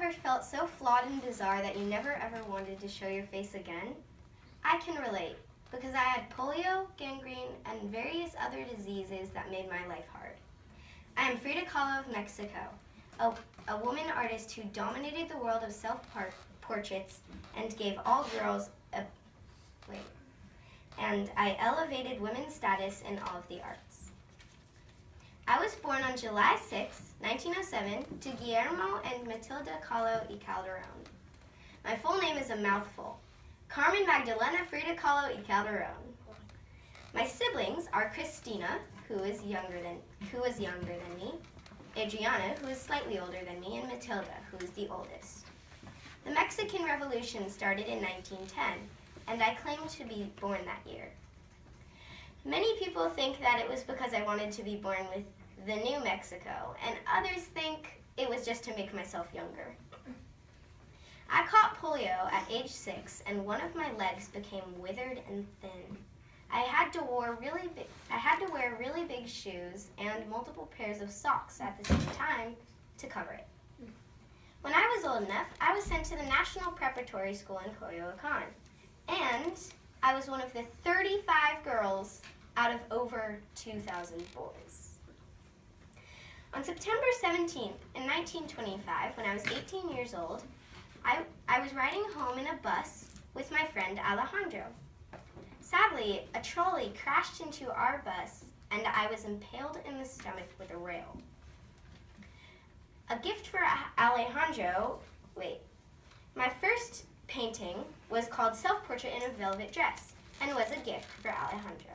ever felt so flawed and bizarre that you never ever wanted to show your face again? I can relate, because I had polio, gangrene, and various other diseases that made my life hard. I am Frida Kahlo of Mexico, a woman artist who dominated the world of self-portraits and gave all girls and I elevated women's status in all of the arts. I was born on July 6, 1907, to Guillermo and Matilda Kahlo y Calderon. My full name is a mouthful. Carmen Magdalena Frida Kahlo y Calderon. My siblings are Christina, who was younger than me, Adriana, who is slightly older than me, and Matilda, who is the oldest. The Mexican Revolution started in 1910, and I claim to be born that year. Many people think that it was because I wanted to be born with the new Mexico, and others think it was just to make myself younger. I caught polio at age 6, and one of my legs became withered and thin. I had to wear really big shoes and multiple pairs of socks at the same time to cover it. When I was old enough, I was sent to the National Preparatory School in Coyoacán, and I was one of the 35 girls out of over 2,000 boys. On September 17th, in 1925, when I was 18 years old, I was riding home in a bus with my friend Alejandro. Sadly, a trolley crashed into our bus, and I was impaled in the stomach with a rail. A gift for Alejandro, my first painting was called Self-Portrait in a Velvet Dress, and was a gift for Alejandro.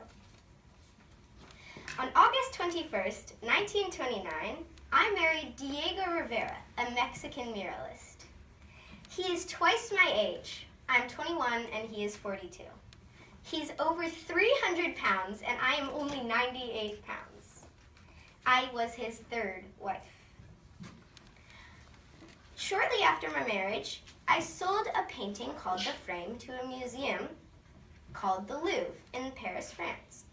On August 21st, 1929, I married Diego Rivera, a Mexican muralist. He is twice my age. I'm 21 and he is 42. He's over 300 pounds and I am only 98 pounds. I was his third wife. Shortly after my marriage, I sold a painting called The Frame to a museum called the Louvre in Paris, France.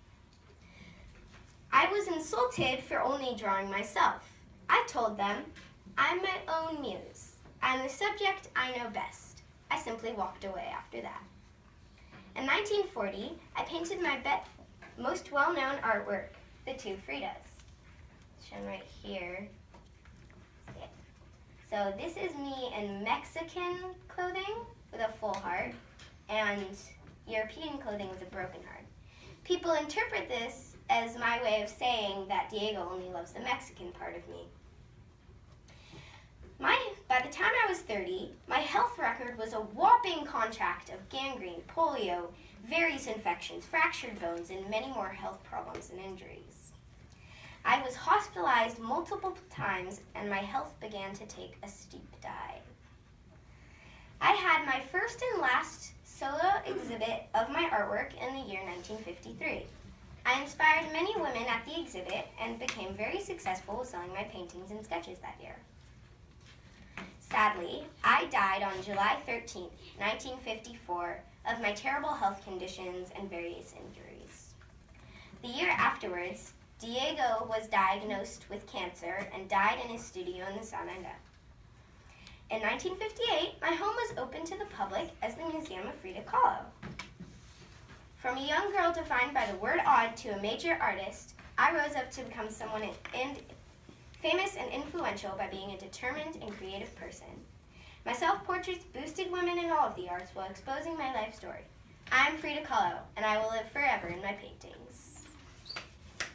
I was insulted for only drawing myself. I told them, I'm my own muse. I'm the subject I know best. I simply walked away after that. In 1940, I painted my most well-known artwork, the two Fridas. Shown right here. So this is me in Mexican clothing with a full heart and European clothing with a broken heart. People interpret this as my way of saying that Diego only loves the Mexican part of me. By the time I was 30, my health record was a whopping contract of gangrene, polio, various infections, fractured bones, and many more health problems and injuries. I was hospitalized multiple times, and my health began to take a steep dive. I had my first and last solo exhibit of my artwork in the year 1953. I inspired many women at the exhibit and became very successful with selling my paintings and sketches that year. Sadly, I died on July 13, 1954, of my terrible health conditions and various injuries. The year afterwards, Diego was diagnosed with cancer and died in his studio in the Sananda. In 1958, my home was opened to the public as the Museum of Frida Kahlo. From a young girl defined by the word odd to a major artist, I rose up to become someone famous and influential by being a determined and creative person. My self-portraits boosted women in all of the arts while exposing my life story. I am Frida Kahlo, and I will live forever in my paintings.